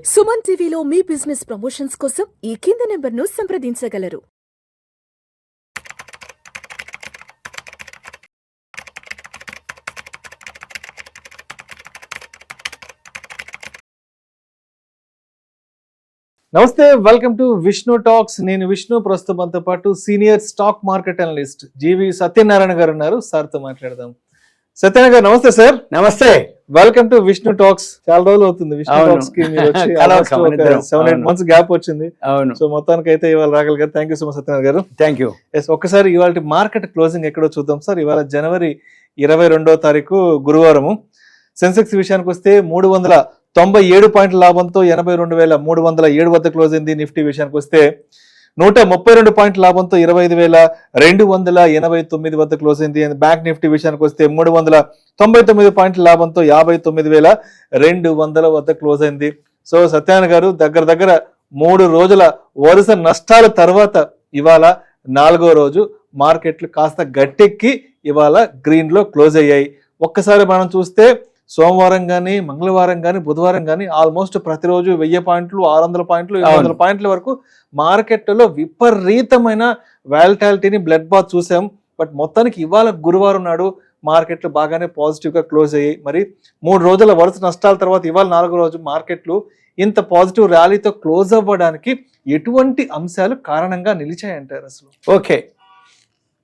సుమన్ టీవీలో మీ business promotions కోసం ఈ కింది నెంబర్ను సంప్రదించగలరు. నమస్తే, వెల్కమ్ టు విష్ణు టాక్స్. నేను విష్ణు. ప్రస్తుతం మనతో పాటు సీనియర్ స్టాక్ మార్కెట్ అనలిస్ట్ జీవి సత్యనారాయణ గారు ఉన్నారు. సార్తో మాట్లాడదాం. సత్యనారాయణ గారు నమస్తే. సార్ నమస్తే, వెల్కమ్ టు విష్ణు టాక్స్. చాలా రోజులు అవుతుంది విష్ణు టాక్స్ కి మీరు వచ్చి. 7-8 months గ్యాప్ వచ్చింది. అవును. సో మొత్తానికి అయితే ఇవాళ రాగలిగారు. Thank you so much Satyanarayana garu. Thank you. ఒక్కసారి ఇవాళ మార్కెట్ క్లోజింగ్ ఎక్కడో చూద్దాం సార్. ఇవాళ జనవరి 22వ తారీఖు గురువారము. సెన్సెక్స్ విషయానికి వస్తే 397 పాయింట్ల లాభంతో 82,307 వద్ద క్లోజ్ అయింది. నిఫ్టీ విషయానికి వస్తే 132 పాయింట్ల లాభంతో 25,289 వద్ద క్లోజ్ అయింది. బ్యాంక్ నిఫ్టీ విషయానికి వస్తే 399 పాయింట్ల లాభంతో 59,200 వద్ద క్లోజ్ అయింది. సో సత్యనారాయణ గారు, దగ్గర 3 రోజుల వరుస నష్టాల తర్వాత ఇవాళ 4వ రోజు మార్కెట్లు కాస్త గట్టెక్కి ఇవాళ గ్రీన్ లో క్లోజ్ అయ్యాయి. ఒక్కసారి మనం చూస్తే సోమవారం కానీ, మంగళవారం కానీ, బుధవారం కానీ ఆల్మోస్ట్ ప్రతిరోజు 1000 పాయింట్లు, 600 పాయింట్లు, 700 పాయింట్ల వరకు మార్కెట్లో విపరీతమైన వాలటాలిటీని, బ్లడ్ బాత్ చూసాం. బట్ మొత్తానికి ఇవాళ గురువారం నాడు మార్కెట్లు బాగానే పాజిటివ్ గా క్లోజ్ అయ్యాయి. మరి 3 రోజుల వరుస నష్టాల తర్వాత ఇవాళ 4వ రోజు మార్కెట్లు ఇంత పాజిటివ్ ర్యాలీతో క్లోజ్ అవ్వడానికి ఎటువంటి అంశాలు కారణంగా నిలిచాయంటారు అసలు? ఓకే,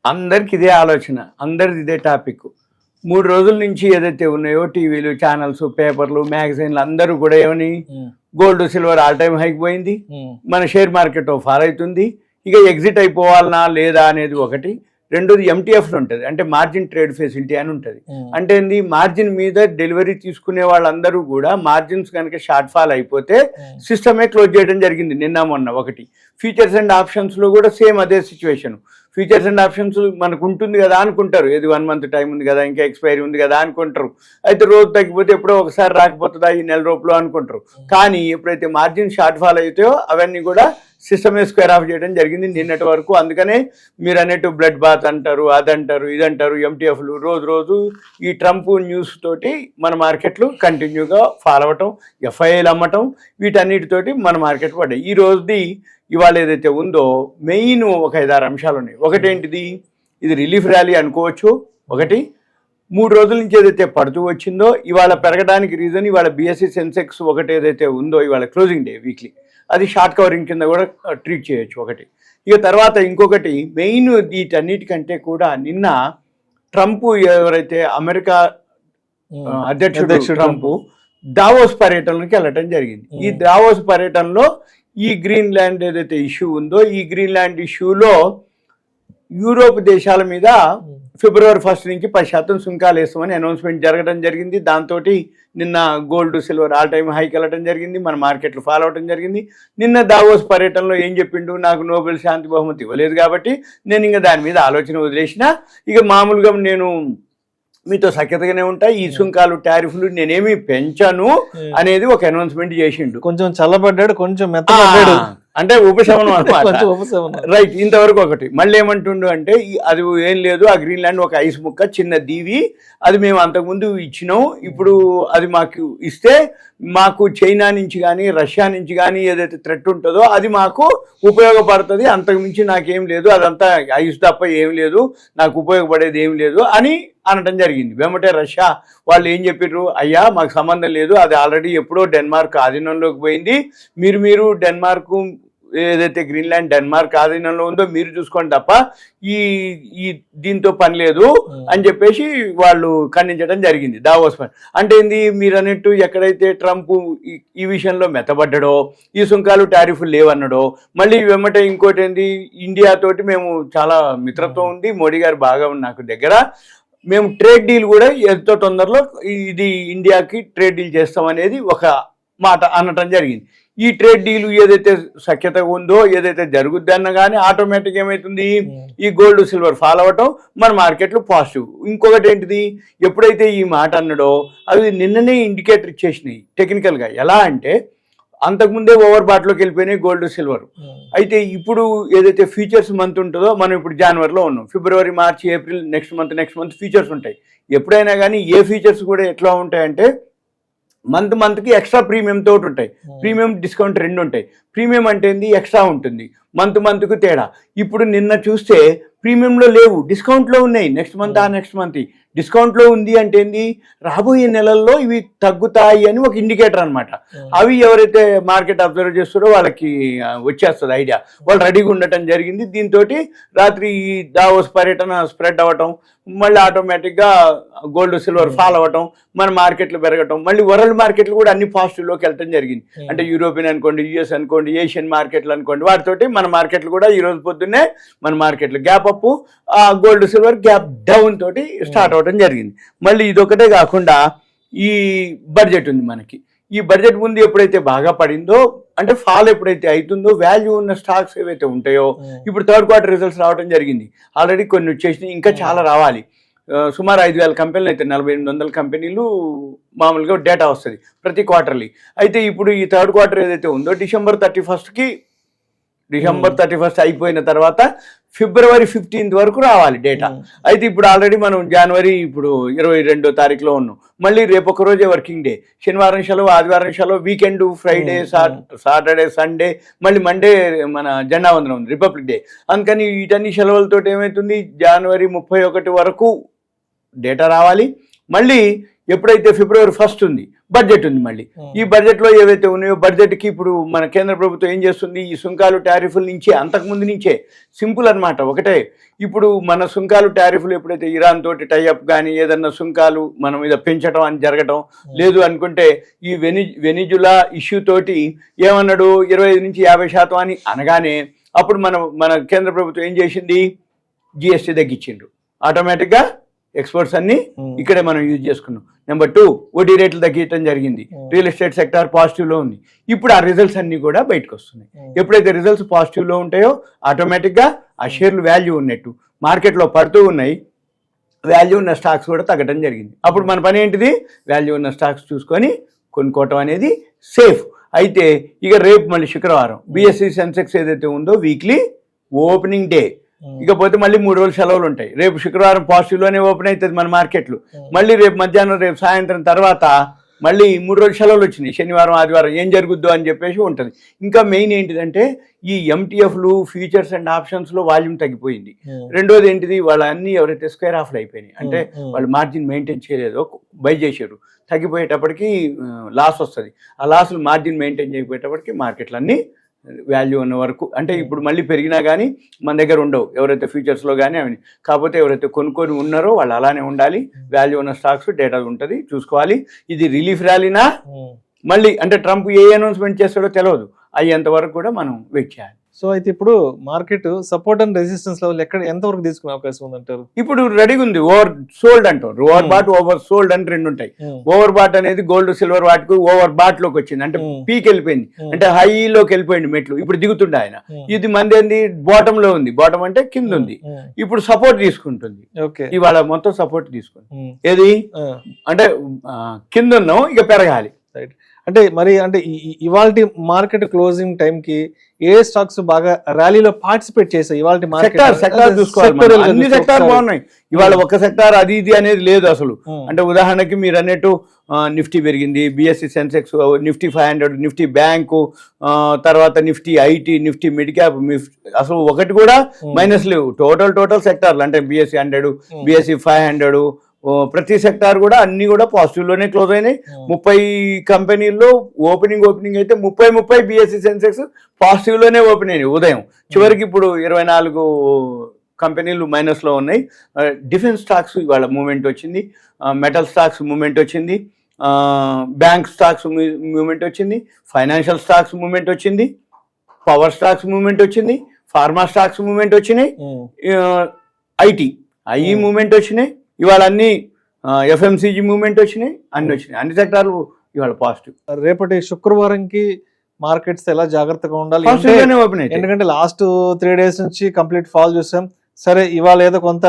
అందరికి ఇదే ఆలోచన, అందరిది ఇదే టాపిక్. 3 రోజుల నుంచి ఏదైతే ఉన్నాయో టీవీలు, ఛానల్స్, పేపర్లు, మ్యాగజైన్లు అందరూ కూడా ఏమని, gold silver all time hike పోయింది, మన షేర్ మార్కెట్ ఫాల్ అవుతుంది, ఇక ఎగ్జిట్ అయిపోవాలనా లేదా అనేది ఒకటి. రెండోది ఎంటీఎఫ్లు ఉంటుంది, అంటే మార్జిన్ ట్రేడ్ ఫెసిలిటీ అని ఉంటుంది. అంటే ఏంది, మార్జిన్ మీద డెలివరీ తీసుకునే వాళ్ళందరూ కూడా మార్జిన్స్ కనుక షార్ట్ ఫాల్ అయిపోతే సిస్టమే క్లోజ్ చేయడం జరిగింది నిన్న మొన్న. ఒకటి ఫ్యూచర్స్ అండ్ ఆప్షన్స్లో కూడా సేమ్ అదే సిచ్యువేషన్. ఫ్యూచర్స్ అండ్ ఆప్షన్స్ మనకు ఉంటుంది కదా అనుకుంటారు, ఏది 1 month టైం ఉంది కదా, ఇంకా ఎక్స్పైరీ ఉంది కదా అనుకుంటారు. అయితే రోజు తగ్గిపోతే ఎప్పుడో ఒకసారి రాకపోతుందా ఈ నెల రూపాయలు అనుకుంటారు. కానీ ఎప్పుడైతే మార్జిన్ షార్ట్ ఫాల్ అవుతాయో అవన్నీ కూడా సిస్టమే స్క్వేర్ ఆఫ్ చేయడం జరిగింది నిన్నటి వరకు. అందుకనే మీరు అన్నట్టు బ్లడ్ బాత్ అంటారు, అదంటారు, ఇదంటారు, ఎంటీఎఫ్లు రోజు ఈ ట్రంప్ న్యూస్ తోటి మన మార్కెట్లు కంటిన్యూగా ఫాల్ అవ్వటం, ఎఫ్ఐఐలు అమ్మటం, వీటన్నిటితోటి మన మార్కెట్ పడ్డాయి. ఈ రోజుది ఇవాళ ఏదైతే ఉందో మెయిన్ ఒక 5-6 అంశాలు ఉన్నాయి. ఒకటేంటిది, ఇది రిలీఫ్ ర్యాలీ అనుకోవచ్చు. ఒకటి 3 రోజుల నుంచి ఏదైతే పడుతూ వచ్చిందో ఇవాళ పెరగడానికి రీజన్, ఇవాళ బిఎస్సి సెన్సెక్స్ ఒకటి ఏదైతే ఉందో ఇవాళ క్లోజింగ్ డే వీక్లీ, అది షార్ట్ కవరింగ్ కింద కూడా ట్రీట్ చేయొచ్చు ఒకటి. ఇక తర్వాత ఇంకొకటి మెయిన్ వీటన్నిటికంటే కూడా నిన్న ట్రంప్, ఎవరైతే అమెరికా అధ్యక్షుడు ట్రంప్ దావోస్ పర్యటనకి వెళ్ళటం జరిగింది. ఈ దావోస్ పర్యటనలో ఈ గ్రీన్లాండ్ ఏదైతే ఇష్యూ ఉందో ఈ గ్రీన్లాండ్ ఇష్యూలో యూరోప్ దేశాల మీద February 1 నుంచి 10% సుంకాలు వేస్తామని అనౌన్స్మెంట్ జరగడం జరిగింది. దాంతో నిన్న గోల్డ్ సిల్వర్ ఆల్ టైమ్ హైకి వెళ్ళటం జరిగింది, మన మార్కెట్లు ఫాలో అవడం జరిగింది. నిన్న దావోస్ పర్యటనలో ఏం చెప్పిండు, నాకు నోబెల్ శాంతి బహుమతి ఇవ్వలేదు కాబట్టి నేను ఇంకా దాని మీద ఆలోచన వదిలేసిన, ఇక మామూలుగా నేను మీతో సఖ్యతగానే ఉంటా, ఈ సుంకాలు టారిఫ్లు నేనేమి పెంచను అనేది ఒక అనౌన్స్మెంట్ చేసిండు. కొంచెం చల్లబడ్డాడు, కొంచెం మెత్తబడ్డాడు, అంటే ఉపశమనం అనమాట. రైట్, ఇంతవరకు ఒకటి. మళ్ళీ ఏమంటుండు అంటే అది ఏం లేదు, ఆ గ్రీన్లాండ్ ఒక ఐస్ ముక్క, చిన్న దీవి, అది మేము అంతకుముందు ఇచ్చినాం, ఇప్పుడు అది మాకు ఇస్తే మాకు చైనా నుంచి కానీ రష్యా నుంచి కానీ ఏదైతే థ్రెట్ ఉంటుందో అది మాకు ఉపయోగపడుతుంది, అంతకుమించి నాకేం లేదు, అదంతా ఐస్ తప్ప ఏం లేదు, నాకు ఉపయోగపడేది ఏం లేదు అని అనటం జరిగింది. వెంబటే రష్యా వాళ్ళు ఏం చెప్పారు, అయ్యా మాకు సంబంధం లేదు, అది ఆల్రెడీ ఎప్పుడో డెన్మార్క్ ఆధీనంలోకి పోయింది, మీరు డెన్మార్క్ ఏదైతే గ్రీన్లాండ్ డెన్మార్క్ ఆధీనంలో ఉందో మీరు చూసుకోండి తప్ప ఈ దీంతో పని లేదు అని చెప్పేసి వాళ్ళు ఖండించడం జరిగింది దావోస్ పని. అంటే ఏంది, మీరు అన్నట్టు ఎక్కడైతే ట్రంప్ ఈ విషయంలో మెత్తబడ్డాడో, ఈ సుంకాలు టారిఫ్లు లేవన్నాడో, మళ్ళీ వెమ్మటే ఇంకోటి ఏంది, ఇండియాతోటి మేము చాలా మిత్రత్వం ఉంది, మోడీ గారు బాగా నాకు దగ్గర, మేము ట్రేడ్ డీల్ కూడా ఎంతో తొందరలో ఇది ఇండియాకి ట్రేడ్ డీల్ చేస్తామనేది ఒక మాట అనటం జరిగింది. ఈ ట్రేడ్ డీల్ ఏదైతే సఖ్యత ఉందో, ఏదైతే జరుగుద్ది అన్న కానీ ఆటోమేటిక్ ఏమవుతుంది, ఈ గోల్డ్ సిల్వర్ ఫాల్ అవ్వటం, మన మార్కెట్లు పాజిటివ్. ఇంకొకటి ఏంటిది, ఎప్పుడైతే ఈ మాట అన్నాడో అవి నిన్ననే ఇండికేటర్ ఇచ్చేసినాయి టెక్నికల్గా. ఎలా అంటే అంతకుముందే ఓవర్ బాట్లోకి వెళ్ళిపోయినాయి గోల్డ్ సిల్వర్. అయితే ఇప్పుడు ఏదైతే ఫ్యూచర్స్ మంత్ ఉంటుందో, మనం ఇప్పుడు జనవరిలో ఉన్నాం, ఫిబ్రవరి, మార్చి, ఏప్రిల్, నెక్స్ట్ మంత్ ఫ్యూచర్స్ ఉంటాయి. ఎప్పుడైనా కానీ ఏ ఫ్యూచర్స్ కూడా ఎట్లా ఉంటాయంటే మంత్కి ఎక్స్ట్రా ప్రీమియం తోటి ఉంటాయి, ప్రీమియం డిస్కౌంట్ రెండు ఉంటాయి. ప్రీమియం అంటే ఏంది, ఎక్స్ట్రా ఉంటుంది, మంత్కు తేడా. ఇప్పుడు నిన్న చూస్తే ప్రీమియంలో లేవు, డిస్కౌంట్లో ఉన్నాయి. నెక్స్ట్ మంత్ డిస్కౌంట్లో ఉంది అంటే ఏంది, రాబోయే నెలల్లో ఇవి తగ్గుతాయి అని ఒక ఇండికేటర్ అనమాట. అవి ఎవరైతే మార్కెట్ అబ్జర్వ్ చేస్తారో వాళ్ళకి వచ్చేస్తుంది ఐడియా, వాళ్ళు రెడీగా ఉండటం జరిగింది. దీంతో రాత్రి దావోస్ పర్యటన స్ప్రెడ్ అవ్వటం, మళ్ళీ ఆటోమేటిక్గా గోల్డ్ సిల్వర్ ఫాల్ అవ్వటం, మన మార్కెట్లు పెరగటం, మళ్ళీ వరల్డ్ మార్కెట్లు కూడా అన్ని పాజిటివ్లోకి వెళ్ళటం జరిగింది. అంటే యూరోపియన్ అనుకోండి, యుఎస్ అనుకోండి, ఏషియన్ మార్కెట్లు అనుకోండి, వాటితోటి మన మార్కెట్లు కూడా ఈ రోజు పొద్దున్నే మన మార్కెట్లు gap up, gold silver gap down తోటి స్టార్ట్ అవ్వడం జరిగింది. మళ్ళీ ఇదొకటే కాకుండా ఈ బడ్జెట్ ఉంది మనకి. ఈ బడ్జెట్ ముందు ఎప్పుడైతే బాగా పడిందో, అంటే ఫాల్ ఎప్పుడైతే అవుతుందో, వాల్యూ ఉన్న స్టాక్స్ ఏవైతే ఉంటాయో, ఇప్పుడు థర్డ్ క్వార్టర్ రిజల్ట్స్ రావడం జరిగింది. ఆల్రెడీ కొన్ని వచ్చేసినాయి, ఇంకా చాలా రావాలి. సుమారు 5,000 కంపెనీలు అయితే 4800 కంపెనీలు మామూలుగా డేటా వస్తుంది ప్రతి క్వార్టర్లీ. అయితే ఇప్పుడు ఈ థర్డ్ క్వార్టర్ ఏదైతే ఉందో డిసెంబర్ 31 అయిపోయిన తర్వాత ఫిబ్రవరి 15 వరకు రావాలి డేటా. అయితే ఇప్పుడు ఆల్రెడీ మనం జనవరి ఇప్పుడు 22వ తారీఖులో ఉన్నాం. మళ్ళీ రేపు ఒక రోజే వర్కింగ్ డే, శనివారం సెలవు, ఆదివారం సెలవు, వీకెండ్, ఫ్రైడే, సాటర్డే, సండే, మళ్ళీ మండే మన జెండా వందనం ఉంది, రిపబ్లిక్ డే. అందుకని వీటన్ని సెలవులతో ఏమవుతుంది, జనవరి 31 వరకు డేటా రావాలి. మళ్ళీ ఎప్పుడైతే ఫిబ్రవరి 1 ఉంది, బడ్జెట్ ఉంది. మళ్ళీ ఈ బడ్జెట్లో ఏవైతే ఉన్నాయో, బడ్జెట్కి ఇప్పుడు మన కేంద్ర ప్రభుత్వం ఏం చేస్తుంది, ఈ సుంకాలు టారిఫ్ల నుంచే, అంతకుముందు నుంచే సింపుల్ అనమాట ఒకటే. ఇప్పుడు మన సుంకాలు టారిఫ్లు ఎప్పుడైతే ఇరాన్ తోటి టైఅప్ కానీ ఏదన్నా సుంకాలు మన మీద పెంచడం అని జరగటం లేదు అనుకుంటే, ఈ వెనిజులా ఇష్యూ తోటి ఏమన్నాడు 25 నుంచి 50% అని అనగానే అప్పుడు మన కేంద్ర ప్రభుత్వం ఏం చేసింది, జిఎస్టీ తగ్గించిండ్రు. ఆటోమేటిక్గా ఎక్స్పోర్ట్స్ అన్ని ఇక్కడే మనం యూజ్ చేసుకున్నాం. నెంబర్ 2, వడ్డీ రేట్లు తగ్గించడం జరిగింది. రియల్ ఎస్టేట్ సెక్టార్ పాజిటివ్లో ఉంది. ఇప్పుడు ఆ రిజల్ట్స్ అన్ని కూడా బయటకు వస్తున్నాయి. ఎప్పుడైతే రిజల్ట్స్ పాజిటివ్లో ఉంటాయో ఆటోమేటిక్గా ఆ షేర్లు వాల్యూ ఉన్నట్టు మార్కెట్లో పడుతూ ఉన్నాయి, వాల్యూ ఉన్న స్టాక్స్ కూడా తగ్గడం జరిగింది. అప్పుడు మన పని ఏంటిది, వాల్యూ ఉన్న స్టాక్స్ చూసుకొని కొనుక్కోవటం అనేది సేఫ్. అయితే ఇక రేపు మళ్ళీ శుక్రవారం బిఎస్సి సెన్సెక్స్ ఏదైతే ఉందో వీక్లీ ఓపెనింగ్ డే, ఇకపోతే మళ్ళీ 3 రోజులు సెలవులు ఉంటాయి. రేపు శుక్రవారం పాజిటివ్లోనే ఓపెన్ అవుతుంది మన మార్కెట్లు. మళ్ళీ రేపు మధ్యాహ్నం, రేపు సాయంత్రం తర్వాత మళ్ళీ 3 రోజులు సెలవులు వచ్చినాయి, శనివారం, ఆదివారం ఏం జరుగుద్దో అని చెప్పేసి ఉంటుంది. ఇంకా మెయిన్ ఏంటిదంటే ఈ ఎంటీఎఫ్లు, ఫ్యూచర్స్ అండ్ ఆప్షన్స్లో వాల్యూమ్ తగ్గిపోయింది. రెండోది ఏంటిది, వాళ్ళన్నీ ఎవరైతే స్క్వేర్ ఆఫ్లు అయిపోయినాయి, అంటే వాళ్ళు మార్జిన్ మెయింటైన్ చేయలేదో, బై చేశారు, తగ్గిపోయేటప్పటికి లాస్ వస్తుంది. ఆ లాస్లు మార్జిన్ మెయింటైన్ చేయకపోయేటప్పటికి మార్కెట్లన్నీ వాల్యూ ఉన్న వరకు, అంటే ఇప్పుడు మళ్ళీ పెరిగినా కానీ మన దగ్గర ఉండవు ఎవరైతే ఫ్యూచర్స్లో కానీ అవి. కాకపోతే ఎవరైతే కొనుక్కొని ఉన్నారో వాళ్ళు అలానే ఉండాలి. వాల్యూ ఉన్న స్టాక్స్ డేటా ఉంటుంది, చూసుకోవాలి. ఇది రిలీఫ్ ర్యాలీనా, మళ్ళీ అంటే ట్రంప్ ఏ అనౌన్స్మెంట్ చేస్తాడో తెలియదు, అయ్యేంత వరకు కూడా మనం వెయిట్ చేయాలి. సో అయితే ఇప్పుడు market support and resistance level ఎంతవరకు తీసుకునే అవకాశం ఉందంటారు? ఇప్పుడు రెడీగా ఉంది. ఓవర్ సోల్డ్ అంటారు, ఓవర్ బాట్, ఓవర్ సోల్డ్ అని రెండు ఉంటాయి. ఓవర్ బాట్ అనేది గోల్డ్ సిల్వర్ వాటికి ఓవర్ బాట్ లోకి వచ్చింది, అంటే పీక్ వెళ్ళిపోయింది, అంటే హైలోకి వెళ్ళిపోయింది మెట్లు. ఇప్పుడు దిగుతుండే ఆయన. ఇది మంది ఏంది, బాటమ్ లో ఉంది, బాటమ్ అంటే కింద ఉంది. ఇప్పుడు సపోర్ట్ తీసుకుంటుంది, ఇవాళ మొత్తం సపోర్ట్ తీసుకుంది. ఏది అంటే కింద ఉన్నాం, ఇక పెరగాలి. అంటే మరి అంటే ఇవాళ మార్కెట్ క్లోజింగ్ టైం కి ఏ స్టాక్స్ బాగా ర్యాలీలో పార్టిసిపేట్ చేసాయి? ఇవాళ సెక్టార్ చూసుకోవాలి, అన్ని సెక్టార్ బాగున్నాయి. ఇవాళ ఒక సెక్టార్ అది ఇది అనేది లేదు అసలు. అంటే ఉదాహరణకి మీరు అన్నట్టు నిఫ్టీ పెరిగింది, BSE Sensex, Nifty 500, Nifty bank, తర్వాత Nifty IT, Nifty mid cap, అసలు ఒకటి కూడా మైనస్ లేవు. టోటల్ సెక్టార్లు అంటే బిఎస్సి 100, బిఎస్సి 500, ప్రతి సెక్టార్ కూడా అన్ని కూడా పాజిటివ్లోనే క్లోజ్ అయినాయి. 30 కంపెనీల్లో ఓపెనింగ్ అయితే 30 బిఎస్సి సెన్సెక్స్ పాజిటివ్లోనే ఓపెన్ అయినాయి ఉదయం. చివరికి ఇప్పుడు 24 కంపెనీలు మైనస్లో ఉన్నాయి. డిఫెన్స్ స్టాక్స్ ఇవాళ మూమెంట్ వచ్చింది, మెటల్ స్టాక్స్ మూమెంట్ వచ్చింది, బ్యాంక్ స్టాక్స్ మూమెంట్ వచ్చింది, ఫైనాన్షియల్ స్టాక్స్ మూమెంట్ వచ్చింది, పవర్ స్టాక్స్ మూమెంట్ వచ్చింది, ఫార్మా స్టాక్స్ మూమెంట్ వచ్చినాయి, ఐఈ మూమెంట్ వచ్చినాయి. ఇవాళ అన్ని ఎఫ్ఎంసీజీ మూవ్మెంట్ వచ్చినాయి, అన్ని సెక్టార్లు ఇవాళ పాజిటివ్. రేపటి శుక్రవారంకి మార్కెట్స్ ఎలా జాగ్రత్తగా ఉండాలి? ఎందుకంటే లాస్ట్ 3 days నుంచి కంప్లీట్ ఫాల్ చూసాం. సరే ఇవాళ ఏదో కొంత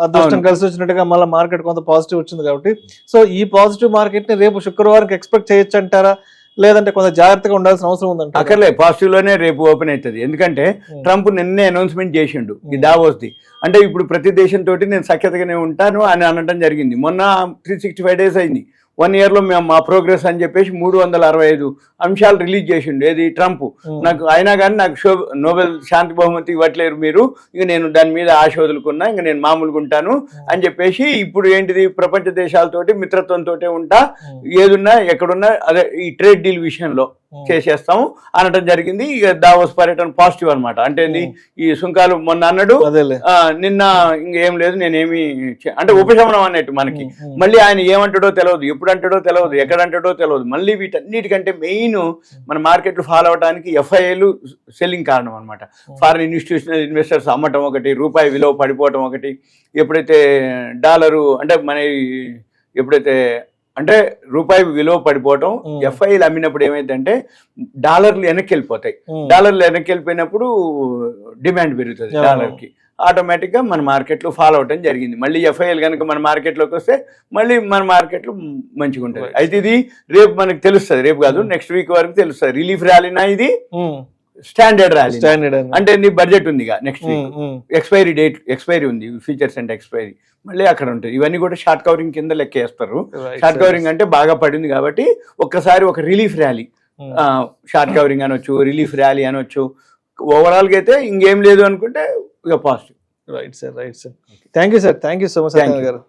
అదృష్టం కలిసి వచ్చినట్టుగా మళ్ళీ మార్కెట్ కొంత పాజిటివ్ వచ్చింది కాబట్టి, సో ఈ పాజిటివ్ మార్కెట్ ని రేపు శుక్రవారంకి ఎక్స్పెక్ట్ చేయొచ్చు అంటారా, లేదంటే కొంత జాగ్రత్తగా ఉండాల్సిన అవసరం ఉందంట? అక్కర్లే, పాజిటివ్ లోనే రేపు ఓపెన్ అవుతుంది. ఎందుకంటే ట్రంప్ నిన్నే అనౌన్స్మెంట్ చేసిండు ఈ దావోస్ది. అంటే ఇప్పుడు ప్రతి దేశంతో నేను సఖ్యతగానే ఉంటాను అని అనడం జరిగింది. మొన్న 365 days అయింది, 1 year లో మేము మా ప్రోగ్రెస్ అని చెప్పేసి 365 అంశాలు రిలీజ్ చేసిండు. ఏది ట్రంప్. నాకు అయినా కానీ నాకు నోబెల్ శాంతి బహుమతి ఇవ్వట్లేరు మీరు, ఇక నేను దాని మీద ఆశ వదులుకున్నా, ఇంక నేను మామూలుగా ఉంటాను అని చెప్పేసి ఇప్పుడు ఏంటిది ప్రపంచ దేశాలతోటి మిత్రత్వంతో ఉంటా, ఏదున్నా ఎక్కడున్నా అదే ఈ ట్రేడ్ డీల్ విషయంలో చేసేస్తాము అనడం జరిగింది. ఇక దావోస్ పర్యటన పాజిటివ్ అనమాట. అంటే ఈ సుంకాలు మొన్న అన్నాడు, నిన్న ఇంకేం లేదు నేనేమి అంటే ఉపశమనం అన్నట్టు మనకి. మళ్ళీ ఆయన ఏమంటాడో తెలియదు, ఎప్పుడు అంటాడో తెలియదు, ఎక్కడ అంటాడో తెలియదు. మళ్ళీ వీటన్నిటికంటే మెయిన్ మన మార్కెట్లు ఫాలో అవడానికి ఎఫ్ఐఏలు సెల్లింగ్ కారణం అనమాట. ఫారిన్ ఇన్స్టిట్యూషనల్ ఇన్వెస్టర్స్ అమ్మటం ఒకటి, రూపాయి విలువ పడిపోవటం ఒకటి, ఎప్పుడైతే డాలరు అంటే మన ఎప్పుడైతే అంటే రూపాయి విలువ పడిపోవటం, ఎఫ్ఐలు అమ్మినప్పుడు ఏమైందంటే డాలర్లు వెనక్కి వెళ్ళిపోతాయి. డాలర్లు వెనక్కి వెళ్ళిపోయినప్పుడు డిమాండ్ పెరుగుతుంది డాలర్కి, ఆటోమేటిక్గా మన మార్కెట్లో ఫాలో అవటం జరిగింది. మళ్ళీ ఎఫ్ఐఎల్ కనుక మన మార్కెట్లోకి వస్తే మళ్ళీ మన మార్కెట్లో మంచిగా ఉంటుంది. అయితే ఇది రేపు మనకు తెలుస్తుంది, రేపు కాదు నెక్స్ట్ వీక్ వరకు తెలుస్తుంది. రిలీఫ్ ర్యాలీనా ఇది స్టాండర్డ్ ర్యాలీ. అంటే నీ బడ్జెట్ ఉంది నెక్స్ట్ వీక్, ఎక్స్పైరీ ఉంది, ఫీచర్స్ అండ్ ఎక్స్పైరీ మళ్ళీ అక్కడ ఉంటుంది. ఇవన్నీ కూడా షార్ట్ కవరింగ్ కింద లెక్కేస్తారు. షార్ట్ కవరింగ్ అంటే బాగా పడింది కాబట్టి ఒక్కసారి ఒక రిలీఫ్ ర్యాలీ, షార్ట్ కవరింగ్ అనొచ్చు, రిలీఫ్ ర్యాలీ అనొచ్చు. ఓవరాల్గా అయితే ఇంకేం లేదు అనుకుంటే ఇక positive. Right sir. Thank you sir, thank you so much గారు.